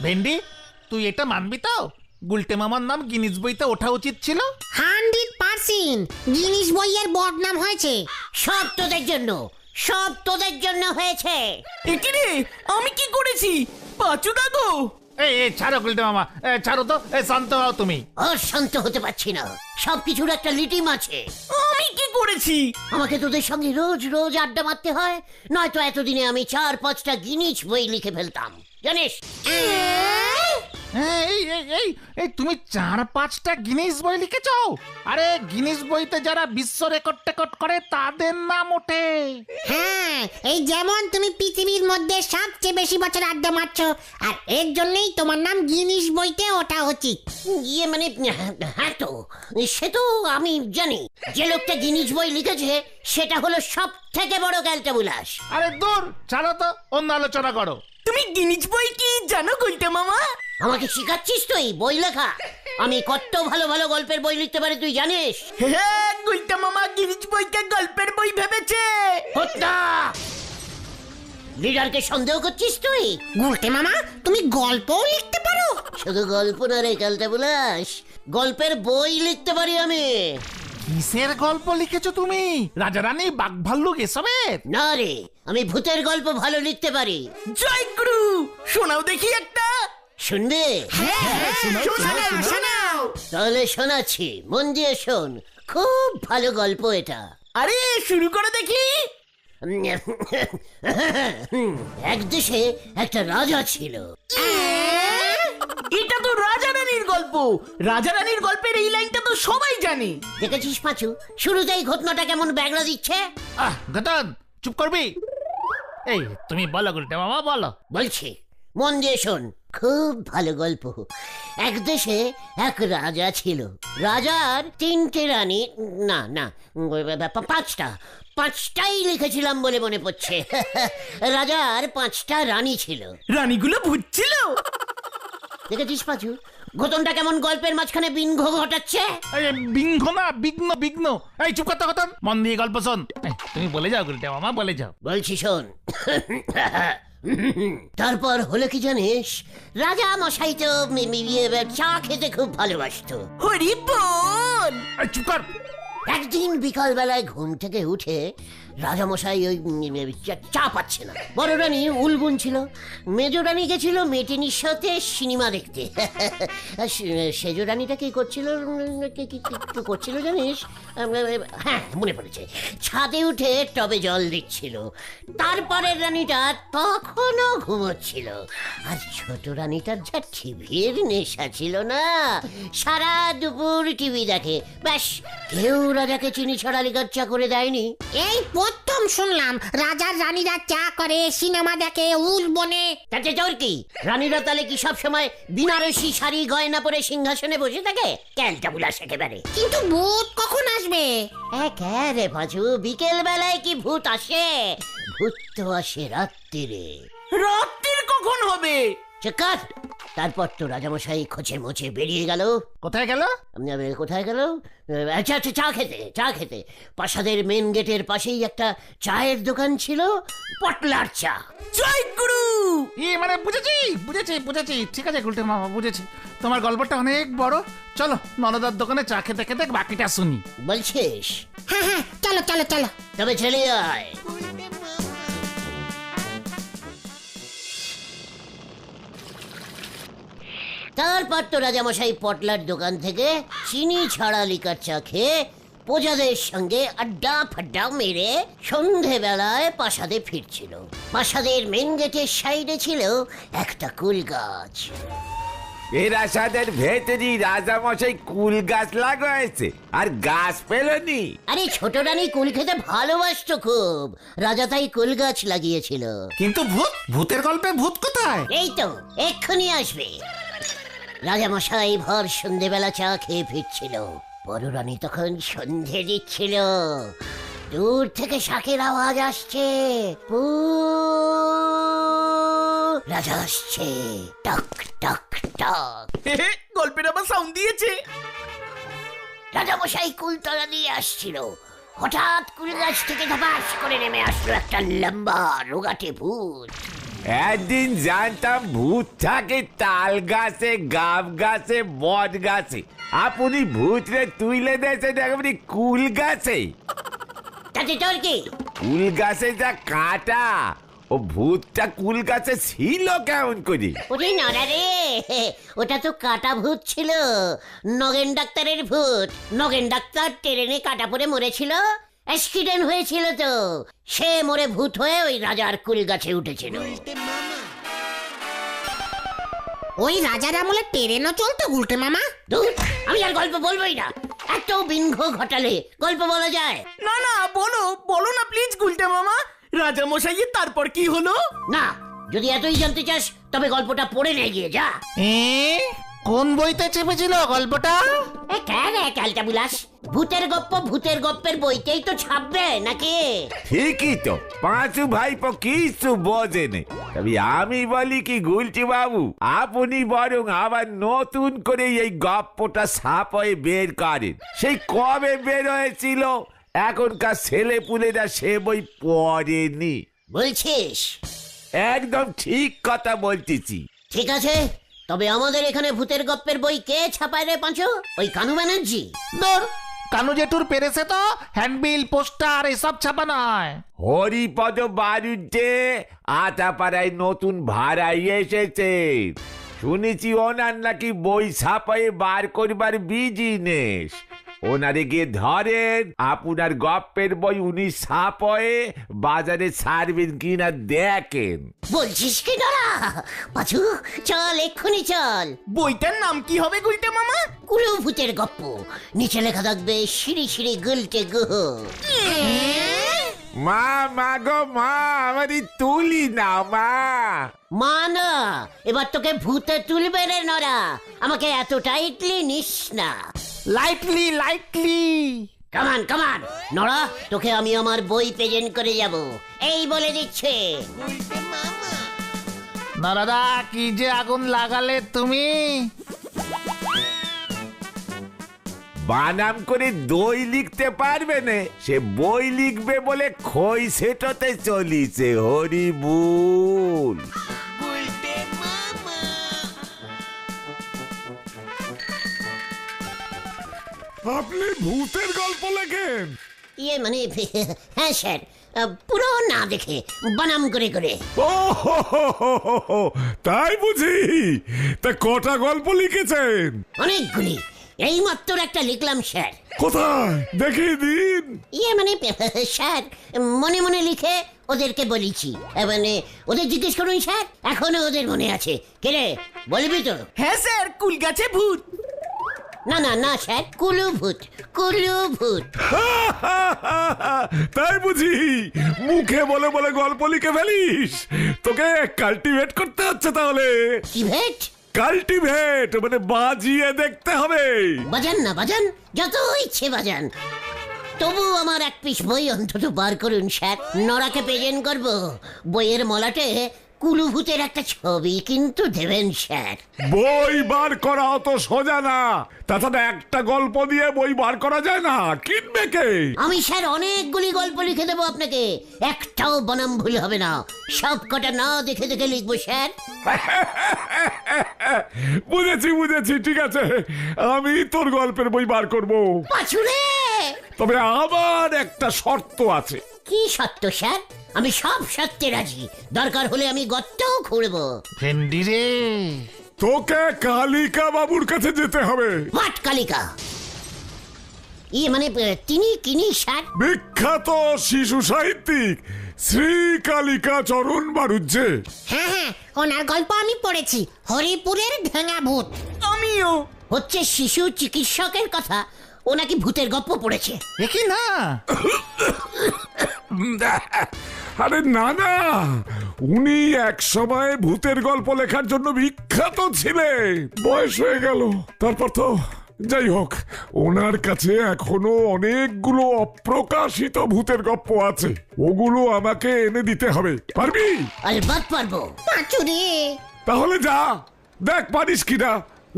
ভেন্ডি, তুই এটা মানবি তো? গুলটে মামার নাম গিনিস বইতে ওঠা উচিত ছিল। 100% গিনিস বইয়ের বদনাম হয়েছে। সব তোদের জন্য, সব তোদের জন্য হয়েছে। একিরে আমি কি করেছি? পাঁচুদা গো, এই ছাড়ো গুলটে মামা, ছাড়ো তো, শান্ত হও তুমি। আর শান্ত হতে পারছি না, সবকিছুর একটা লিটিম আছে। আমি কি করেছি? আমাকে তোদের সঙ্গে রোজ রোজ আড্ডা মারতে হয়, নয়তো এতদিনে আমি 4-5টা গিনিস বই লিখে ফেলতাম, জানিস? এই তুমি 4-5টা গিনিস বই লিখেছো? আরে গিনিস বইতে যারা বিশ্ব রেকর্ড টেকর্ড করে তাদের নাম ওঠে। হ্যাঁ, এই যেমন তুমি পৃথিবীর মধ্যে সবচেয়ে বেশি বছর আড্ডা মারছো, আর এর জন্যই তোমার নাম গিনিস বইতে ওঠা উচিত। মানে হ্যাঁ তো, সে তো আমি জানি। যে লোকটা গিনিস বই লিখেছে সেটা হলো সব থেকে বড় ক্যালটাবুলাস। আরে দূর, ছাড়ো তো, অন্য আলোচনা করো। তুমি গিনিজ বই কি জানো গুলটে মামা? আমাকে শিখাচ্ছিস তুই বই লেখা? আমি কত ভালো ভালো গল্পের বই লিখতে পারি তুই জানিস? হ্যাঁ, গুলটে মামা গিনিজ বইকে গল্পের বই ভেবেছে। হত্যা! লিডারকে সন্দেহ করছিস তুই? গুলটে মামা, তুমি গল্পও লিখতে পারো? শুধু গল্প না রে ক্যালটাবুলাস, গল্পের বই লিখতে পারি আমি। কিসের গল্প লিখেছো তুমি? রাজা রানী, বাঘ ভাল্লুক এসবের? না রে, আমি ভূতের গল্প ভালো লিখতে পারি। জয় গুরু, শোনাও দেখি একটা। শুনবে? শোনাও। তাহলে শোনাচ্ছি, মন দিয়ে শোন, খুব ভালো গল্প এটা। আরে শুরু করে দেখি। এক দেশে একটা রাজা ছিল। এটা তো রাজা রানীর গল্প। রাজা রানীর গল্পের এই লাইনটা তো সবাই জানে। দেখেছিস পাঁচু, শুরুতেই ঘটনাটা কেমন ব্যাগড়া দিচ্ছে। গতন, চুপ করবি? এই তুমি বলো গুলটে মামা, বলো। বলছি, মন দিয়ে শোন, খুব ভালো গল্প। এক দেশে এক রাজা ছিল। রাজার 3টে রানী, না না 5টাই লিখেছিলাম বলে মনে পড়ছে। রাজার 5টা রানী ছিল। রানীগুলো ভূত ছিল। দেখেছিস পাঁচু, ঘটনটা কেমন গল্পের মাঝখানে বিঘ্ন ঘটাচ্ছে। বিঘ্ন না, বিঘ্ন বিঘ্ন। এই চুপ করতে কতন, মন দিয়ে গল্প শোন। তুমি বলে যাও গুলটে মামা, বলে যাও। বলছি শোন। তারপর হলো কি জানিস, রাজা মশাই তো চা খেতে খুব ভালোবাসতো। হরি বল। চুপ কর। একদিন বিকাল বেলায় ঘুম থেকে উঠে রাজামশাই ওই চা পাচ্ছে না। বড় রানী উলবুন ছিল, মেজ রানী গেছিল মেটিনির সাথে সিনেমা দেখতে। সেজ রানীটা কি করছিল, কি করছিল জানিস? হ্যাঁ, মনে পড়েছে, ছাদে উঠে টবে জল দিচ্ছিল। তারপরের রানীটা তখনও ঘুমোচ্ছিল। আর ছোট রানীটার যা টিভির নেশা ছিল না, সারা দুপুর টিভি দেখে। ব্যাস, কেউ রাজাকে চিনি ছড়া লিকার চা করে দেয়নি। এই প্রথম শুনলাম রাজার রানীরা চা করে, সিনেমা দেখে, উল বনে। তাতে তোর কি? রানীরা তাহলে কি সব সময় বিনারসি শাড়ি গয়না পরে সিংহাসনে বসে থাকে? ক্যালটাবুলাস একেবারে। কিন্তু ভূত কখন আসবে? রে পাঁচু, বিকেল বেলায় কি ভূত আসে? ভূত তো আসে রাত্রিরে। রাত্রির কখন হবে? চেকার। তারপর তো রাজামশাই খোঁচে মোচে বেরিয়ে গেল। কোথায় গেল? কোথায় গেল? আচ্ছা, চা খেতে। প্রাসাদের মেন গেটের পাশেই একটা চায়ের দোকান ছিল, পটলার চা। জয় গুরু। মানে বুঝেছি। ঠিক আছে গুলটে মামা, বুঝেছি। তোমার গল্পটা অনেক বড়। চলো ননদার দোকানে চা খেতে খেতে বাকিটা শুনি। বলছিস? হ্যাঁ, চলো। তবে চলে আয়। তারপর তো রাজামশাই পটলার দোকান থেকে চিনি ছাড়া লিকার চা খেয়ে প্রজাদের সঙ্গে আড্ডা ফাড্ডা মেরে সন্ধেবেলায় প্রাসাদে ফিরছিল। প্রাসাদের মেন গেটের সাইডে ছিল একটা কুল গাছ। এই প্রাসাদের ভেতরই রাজামশাই কুল গাছ লাগাইছে, আর গাছ পেলনি। আরে ছোট রানী কুল খেতে ভালোবাসতো খুব, রাজা তাই কুল গাছ লাগিয়েছিল। কিন্তু ভূতের গল্পে ভূত কোথায়? এই তো এক্ষুনি আসবে। রাজামশাই ভর সন্ধেবেলা চা খেয়ে ফিরছিল। বড় রানী তখন সন্ধে দিচ্ছিল। দূর থেকে শাঁখের আওয়াজ আসছে। রাজা আসছে, টক টক টক। গল্পের আবার সাউন্ড দিয়েছে। রাজামশাই কুলতলা দিয়ে আসছিল। হঠাৎ কুল গাছ থেকে ধপাস করে নেমে আসলো একটা লম্বা রোগাটে ভূত। একদিন জানতাম ভূত থাকে তাল গাছে, গাব গাছে, বট গাছে। আপনি ভূতরে তুইলে দিয়েছেন একেবারে কুল গাছে। তাতে তোর কি? কুল গাছে যা কাটা, ও ভূতটা কুল গাছে ছিল কেমন করে? ওরে নড়া রে, ওটা তো কাটা ভূত ছিল, নগেন ডাক্তারের ভূত। নগেন ডাক্তার ট্রেনে কাটা পড়ে মরেছিল, অ্যাক্সিডেন্ট হয়েছিল তো, সে মরে ভূত হয়ে ওই রাজার কুল গাছে উঠেছিল। ওই রাজার আমলে ট্রেনও চলতো গুলটে মামা? ধুর, আমি আর গল্প বলবোই না, এত বিংঘ ঘটালে গল্প বলা যায়? না না, বলো বলো না প্লিজ গুলটে মামা, রাজা মশাইয়ের তারপর কি হলো? না, যদি এতই জানতে চাস তবে গল্পটা পড়ে নিয়ে গিয়ে যা। কোন বইতে চেপেছিল গল্পটা? কেন ক্যালটা বিলাস, ভূতের গপ্প ভূতের গপ্পের বইতেই তো ছাপবে নাকি? ঠিকই তো, পাঁচু ভাইপো কিছু বোঝেনি। তবে আমি বলি কি গুলটি বাবু, আপনি বরং আবার নতুন করে এই গপ্পটা ছাপয়ে বের করেন। সেই কবে বের হয়েছিল, এখনকার ছেলে পুলেরা সে বই পড়েনি। বলছিস? একদম ঠিক কথা বলতেছি। ঠিক আছে, তবে আমাদের এখানে ভূতের গপ্পের বই কে ছাপায় রে পাঁচু? ওই কানু ব্যানার্জি? ধর, কানু জেঠুর পেরেছে তো হ্যান্ডবিল, পোস্টার এসব ছাপা নয়। হরিপদ বাড়িতে আটাপাড়ায় নতুন ভাড়াই এসেছে। শুনেছি ওনার নাকি বই ছাপায়ে বার করবার বিজনেস। ওনারে গিয়ে ধরেন, আপনার গপ্পের বই উনি ছাপয়ে বাজারে ছাড়বেন কিনা দেখেন। বলছিস কি দাঁড়া? পাঁচু চল, এক্ষুনি চল। বইটার নাম কি হবে গুলটে মামা? কুলু ভূতের গপ্প, নিচে লেখা থাকবে শ্রী শ্রী গুলটে গুহ। মা, মা গো মা, আমারই তুলি না মা। মা না, এবার তোকে ভূতে তুলবে রে নরা, আমাকে এত টাইটলি নিস না। Lightly lightly. কামান কামান নরা, তোকে আমি আমার বই প্রেজেন্ট করে যাব, এই বলে দিচ্ছে। না দাদা, কি যে আগুন লাগালে তুমি। বানাম করে দই লিখতে পারবে না, সে বই লিখবে বলে খই সেটতে চলিছে। হরিবুল। আপনি ভূতের গল্প লেখেন? ইয়ে মানে হ্যাঁ স্যার, পুরো না দেখে বানাম করে করে। ও হো হো হো হো হো, তাই বুঝি? তা কটা গল্প লিখেছেন? অনেকগুলি, এই মাত্র একটা লিখলাম স্যার। কোথায় দেখিয়ে দিন। ইয়ে মানে স্যার, মনে মনে লিখে ওদেরকে বলেছি, মানে ওদের জিজ্ঞেস করুন স্যার, এখনো ওদের মনে আছে। কে রে, বলবি তো? হ্যাঁ স্যার, কুল গাছে ভূত। না না না স্যার, কুলু ভূত, কুলু ভূত। তাই বুঝি? মুখে বলে বলে গল্প লিখে ফেলিস? তোকে কাল্টিভেট করতে হচ্ছে তাহলে। কি ভেট? কাল্টিভেট মানে বাজিয়ে দেখতে হবে। বাজান না বাজান, যত ইচ্ছে বাজান, তবু আমার এক পিস বই অন্তত বার করুন স্যার, নরাকে প্রেজেন্ট করব। বইয়ের মলাটে কুলুভূতের একটা ছবি কিন্তু দেবেন স্যার। বই বার করা অত সোজা না, তাছাড়া একটা গল্প দিয়ে বই বার করা যায় না, কিনবে কে? আমি স্যার অনেকগুলি গল্প লিখে দেবো আপনাকে, একটাও বানাম ভুল হবে না, সব কটা না দেখে দেখে লিখবো স্যার। বুঝেছি বুঝেছি, ঠিক আছে, আমি তোর গল্পের বই বার করব। পাছুরে! তবে আবার একটা শর্ত আছে। কি সত্য স্যার? আমি সব সত্যে রাজি, দরকার হলে আমি গর্তও খুঁড়বো। ভেন্ডি রে, তোকে কালিকা বাবুর কাছে যেতে হবে। হোয়াট কালিকা? ইয়ে মানে তিনি কিনি স্যার? বিখ্যাত শিশু সাহিত্যিক শ্রী কালিকা চরণ বাড়ুজ্জে। হ্যাঁ হ্যাঁ, ওনার গল্প আমি পড়েছি, হরিপুরের ভেঙা ভূত। আমিও। হচ্ছে শিশু চিকিৎসকের কথা, ও নাকি ভূতের গপ্প পড়েছে। দেখি না। আরে না না, উনি এক সময় ভূতের গল্প লেখার জন্য বিখ্যাত ছিলেন। বয়স হয়ে গেল, তারপর তো যাই হোক, ওনার কাছে এখনো অনেকগুলো অপ্রকাশিত ভূতের গল্প আছে, ওগুলো আমাকে এনে দিতে হবে। পারবি? আলবাত পারবো। পাঁচুরে! তাহলে যা দেখ পারিস কিনা।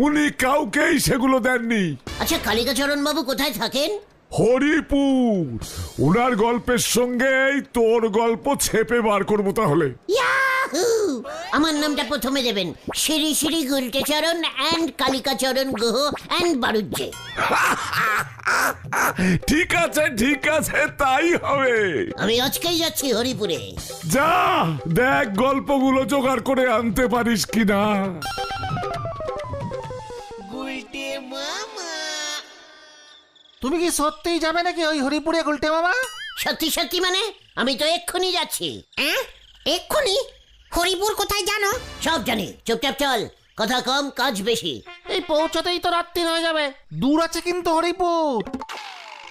উনি কাউকেই সেগুলো দেননি। আচ্ছা, কালিকাচরণ বাবু কোথায় থাকেন? হরিপুর। ওনার গল্পের সঙ্গেই তোর গল্প ছেপে বার করবো তাহলে। ইয়াহু! ইয়াহু! আমার নামটা প্রথমে দেবেন, শ্রী শ্রী গুলটেচরণ অ্যান্ড কালিকাচরণ গুহ অ্যান্ড বারুজ্জে। ঠিক আছে তাই হবে। আমি আজকেই যাচ্ছি হরিপুরে। যা দেখ গল্পগুলো জোগাড় করে আনতে পারিস কিনা। তুমি কি সত্যিই যাবে নাকি ওই হরিপুরে গুলটে মামা? সত্যি সত্যি মানে? আমি তো এক্ষুনি যাচ্ছি। এক্ষুনি? হরিপুর কোথায় জানো? সব জানি, চুপচাপ চল, কথা কম কাজ বেশি। এই পৌঁছাতেই তো রাত্রি হয়ে যাবে, দূর আছে কিন্তু হরিপুর।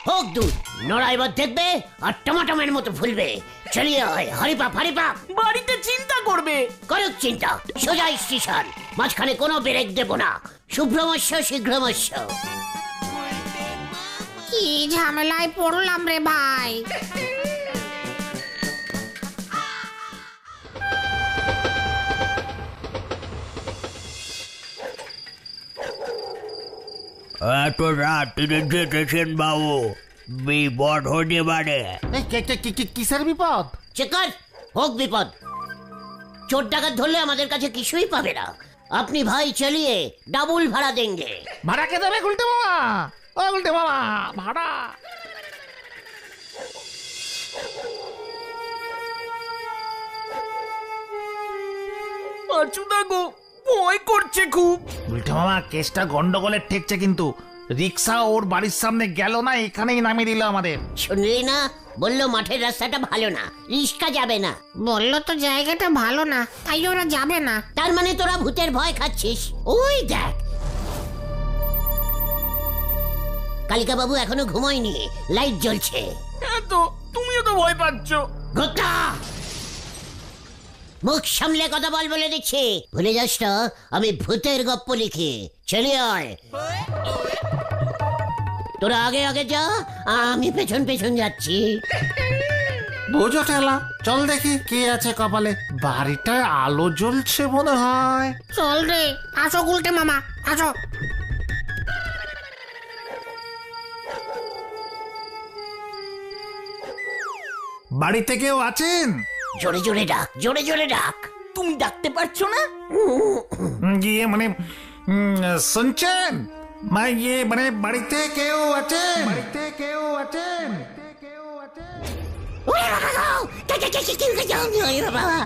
হোক দূর, নড়া এবার দেখবে আর টমাটমের মতো ফুলবে। চলিয়ে হয় হরিপাপ হরিপাপ। বাড়িতে চিন্তা করবে। করুক চিন্তা, সোজা স্টেশন, মাঝখানে কোনো ব্রেক দেব না। শুভ্রমস্য শীঘ্রমস্য। কি ঝামেলায় পড়লাম রে ভাই। এত রাত্রিরে যেতেছেন বাবু, বিপদ হতে পারে। এই কিসের বিপদ? চেকার, হোক বিপদ। চোর ডাকাত ধরলে আমাদের কাছে কিছুই পাবে না। আপনি ভাই চলিয়ে ডাবল ভাড়া দেंगे। ভাড়া কে দেবে গুলটে মামা? ও গুলটে মামা, ভাড়া। পাঁচুদা গো, ভয় করছে খুব। গুলটে মামা, কেসটা গন্ডগোলের ঠেকছে কিন্তু। রিক্সা ওর বাড়ির সামনে গেল না, এখানেই নামিয়ে দিল আমাদের। শুনলি না? বললো মাঠের রাস্তাটা ভালো না, রিস্কা যাবে না। বললো তো জায়গাটা ভালো না, তাই ওরা যাবে না। তার মানে তোরা ভূতের ভয় খাচ্ছিস? ওই দেখ, কালিকা বাবু এখনো ঘুমোয়নি, লাইট জ্বলছে। হ্যাঁ তো, তুমিও তো ভয় পাচ্ছ। গোটা মুখ সামলে কথা বল বলে দিচ্ছি। ভুলে যাস না আমি ভূতের গপ্প লিখি। চলে আয়, তোরা আগে আগে যা, আমি পেছন পেছন যাচ্ছি। বোঝো ঠেলা, চল দেখি কে আছে কপালে। বাড়িটায় আলো জ্বলছে মনে হয়। চল রে, আসো গুলটে মামা, আসো। বাড়িতে কেউ আছেন? জোরে জোরে ডাক, জোরে জোরে ডাক। তুমি ডাকতে পারছো না? গিয়ে মানে শুনছেন? ইয়ে মানে বাড়িতে কেউ আছেন? বাড়িতে কেউ আছেন? ওরে বাবা গো! ওরে বাবা!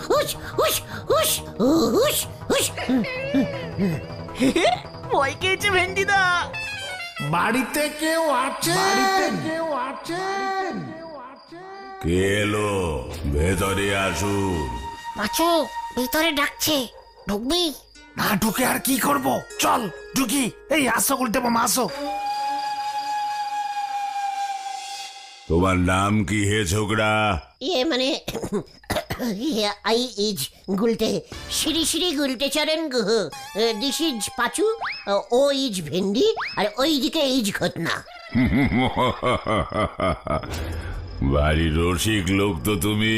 হুশ, হুশ, হুশ, হুশ, হুশ। ভয় খেয়েছে ভেন্ডিদা। বাড়িতে কেউ আছেন? বাড়িতে কেউ আছেন? কে এলো? ভেতরে আসুন। পাঁচু, ভিতরে ডাকছে, ঢুকবি? না ঢুকে আর কি করব? চল ঢুকি। এই আসো গুলটে মামা, আসো। তোমার নাম কি হে ছোকরা? ইয়ে মানে I is Gulte, Shri Shri Gulte Charan Guha. This is Pachu, ও ইজ ভেন্ডি, আর ওই দিকে ইজ ঘটনা। ভারী রসিক লোক তো তুমি।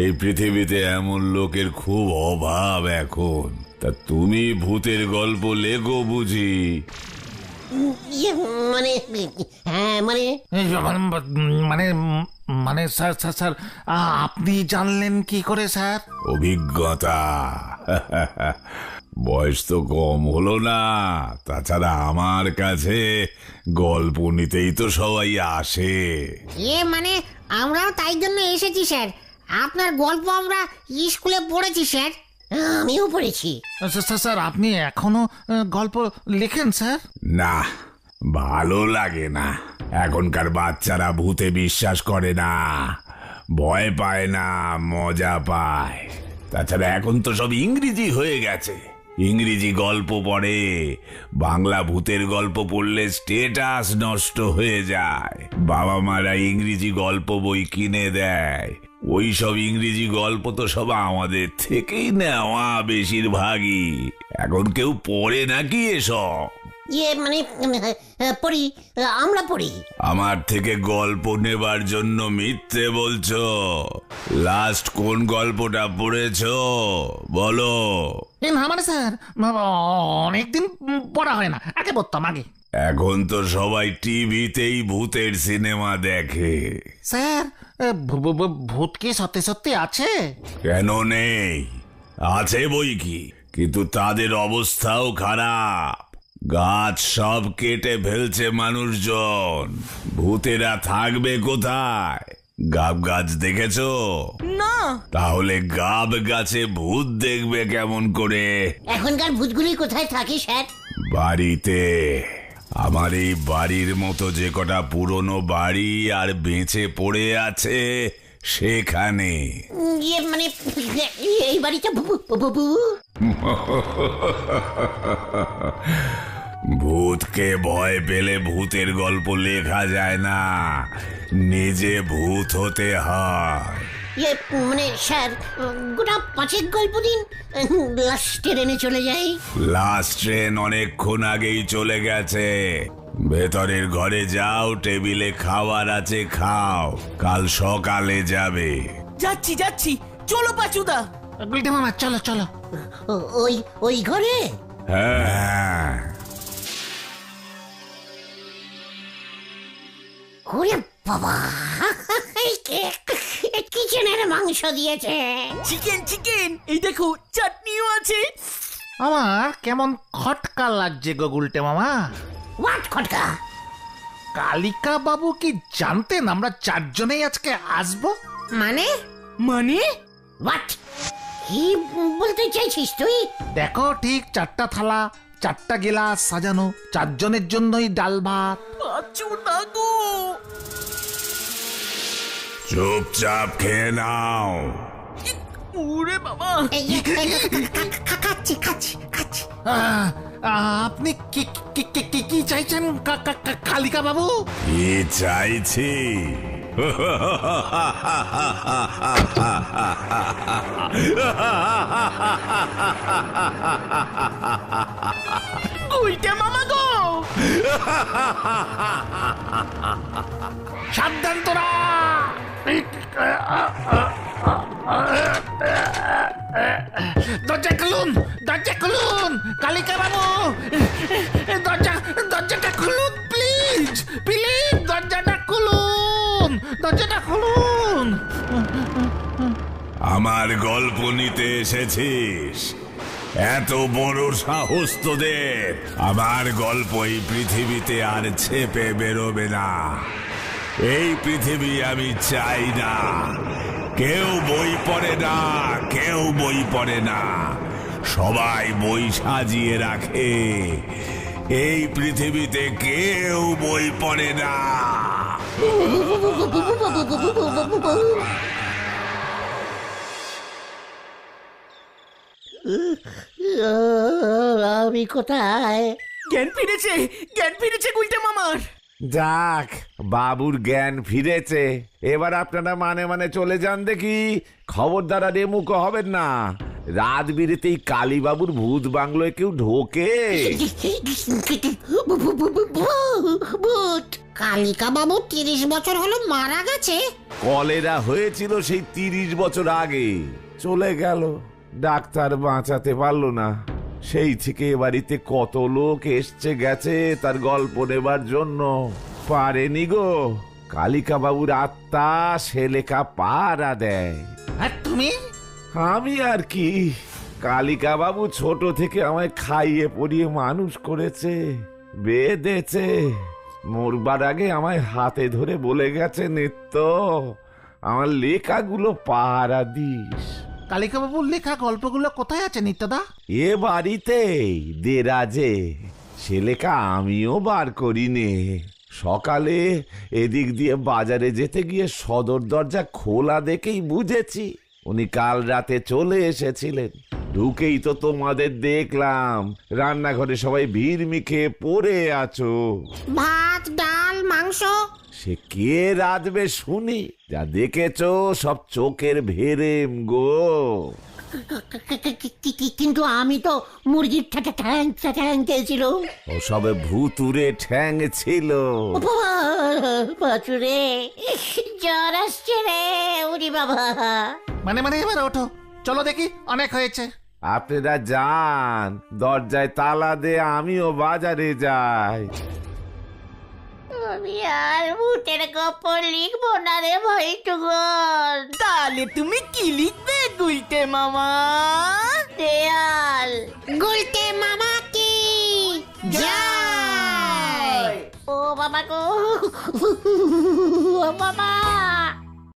এই পৃথিবীতে এমন লোকের খুব অভাব এখন। তা তুমি ভূতের গল্প লেখো বুঝি? ইয়ে মানে, হ্যাঁ মানে এই মানে মানে স্যার স্যার স্যার আপনি জানলেন কি করে স্যার? অভিজ্ঞতা। বয়স তো কম হলো না। তাছাড়া আমার কাছে গল্প নিতেই তো সবাই আসে। মানে আমরাও তাই জন্য এসেছি স্যার। আপনার গল্প আমরা স্কুলে পড়েছি স্যার। আমিও পড়েছি। স্যার স্যার আপনি এখনো গল্প লেখেন স্যার? না, ভালো লাগে না। এখনকার বাচ্চারা ভূতে বিশ্বাস করে না, ভয় পায় না, মজা পায়। তাছাড়া এখন তো সব ইংরেজি হয়ে গেছে, ইংরেজি গল্প পড়ে। বাংলা ভূতের গল্প পড়লে স্টেটাস নষ্ট হয়ে যায়। বাবা মারা ইংরেজি গল্প বই কিনে দেয়। ওই সব ইংরেজি গল্প তো সব আমাদের থেকেই নেওয়া বেশিরভাগই। এখন কেউ পড়ে নাকি এসব? ইয়ে মানে পড়ি, আমরা পড়ি। আমার থেকে গল্প নেবার জন্য মিথ্যে বলছো। লাস্ট কোন গল্পটা পড়েছো বলো? না মানে স্যার, অনেকদিন পড়া হয় না, আগে পড়তাম আগে। এখন তো সবাই টিভিতেই ভূতের সিনেমা দেখে। স্যার ভূত কি সত্যি সত্যি আছে? কেন নেই, আছে বই কি, কিন্তু তাদের অবস্থাও খারাপ। গাছ সব কেটে ফেলছে মানুষজন, ভূতেরা থাকবে কোথায়? গাব গাছ দেখেছো? না। তাহলে গাব গাছে ভূত দেখবে কেমন করে? এখনকার ভূতগুলি কোথায় থাকে স্যার? বাড়িতে। আমার এই বাড়ির মতো যে কটা পুরনো বাড়ি আর বেঁচে পড়ে আছে সেখানে। ইয়ে মানে এই বাড়িটা ভূতকে ভয় পেলে ভূতের গল্প লেখা যায় না, নিজে ভূত হতে হয়। ইয়ে মানে স্যার, গোটা 5 গল্প দিন, লাস্ট ট্রেনে চলে যাই। লাস্ট ট্রেন অনেকক্ষণ আগেই চলে গেছে। ভেতরের ঘরে যাও, টেবিলে খাবার আছে, খাও, কাল সকালে যাবে। যাচ্ছি যাচ্ছি, চলো পাচুদা। গুলটে মামা চলো চলো। ওই ঘরে? হ্যাঁ। ওরে বাবা, কিচেনের মাংস দিয়েছে। চিকেন চিকেন, এই দেখো চাটনিও আছে। আমার কেমন খটকা লাগছে গো গুলটে মামা। হোয়াট খটকা? কালিকা বাবু কি জানতেন আমরা 4 জনেই আজকে আসবো? মানে? হোয়াট? কি বলতে চাইছিস তুই? দেখো ঠিক 4টা থালা, 4টা গিলাস সাজানো, 4 জনের জন্যই ডাল ভাত। পাচুদা গো, চুপচাপ খেয়ে নাও। ওরে বাবা। খাচ্ছি। আহ, আপনি কি কি কি কি কি চাইছেন কালিকা বাবু? কি চাইছি? উল্টে মামা গো। সাবধান তোরা। দরজা খুলুন কালিকা বাবু, দরজাটা খুলুন প্লিজ, দরজাটা খুলুন। আমার গল্প নিতে এসেছিস? এত বড় সাহস তোদের! আমার গল্প এই পৃথিবীতে আর ছেপে বেরোবে না। এই পৃথিবী আমি চাই না। কেউ বই পড়ে না, সবাই বই সাজিয়ে রাখে। এই পৃথিবীতে কেউ বই পড়ে না। আমি কোথায়? জ্ঞান ফিরেছে গুলটে মামার। যাক, বাবুর জ্ঞান ফিরেছে। এবার আপনারা মানে মানে চলে যান দেখি, খবরদার আর এমুখো হবেন না। রাত বিরেতেই কালী বাবুর ভূত বাংলোয় কেউ ঢোকে? ভূত? কালিকা বাবু 30 বছর হলো মারা গেছে। কলেরা হয়েছিল সেই 30 বছর আগে, চলে গেল। ডাক্তার বাঁচাতে পারলো না। সেই থেকে এ বাড়িতে কত লোক এসছে গেছে তার গল্প নেবার জন্য, পারেনি গো। কালিকা বাবুর আত্মা সে লেখা পাড়া দেয়। আর তুমি? আমি আর কি, কালিকা বাবু ছোট থেকে আমায় খাইয়ে পরিয়ে মানুষ করেছে, বেঁধেছে। মরবার আগে আমায় হাতে ধরে বলে গেছে, নিত্য আমার লেখাগুলো পাহারা দিস। কালিকা বাবুর লেখা গল্পগুলো কোথায় আছে নিত্যদা? এ বাড়িতেই দেরাজে। সে লেখা আমিও বার করিনি। সকালে এদিক দিয়ে বাজারে যেতে গিয়ে সদর দরজা খোলা দেখেই বুঝেছি উনি কাল রাতে চলে এসেছিলেন। ঢুকেই তো তোমাদের দেখলাম রান্নাঘরে সবাই ভিড় মিখে পড়ে আছো। ভাত ডাল মাংস। সে কে রাঁধবে শুনি? যা দেখেছো সব চোখের ভেরেম গো। কিন্তু আমি তো মুরগির ঠ্যাং খেয়েছিল। ও সবে ভুতুরে ঠ্যাং ছিল। পাচুরে, জ্বর আসছে রে, উরি বাবা। মানে এবার ওঠো, চলো দেখি, অনেক হয়েছে। আপনারা যান, দরজায় তালা দে, আমিও বাজারে যাই। আমি আর ভূতের গল্প লিখবো না রে ভাইটুগন। তাহলে তুমি কি লিখবে গুলটে মামা? দেয়াল গুলতে মামা কি জয়। ও বাবা গো, ও বাবা।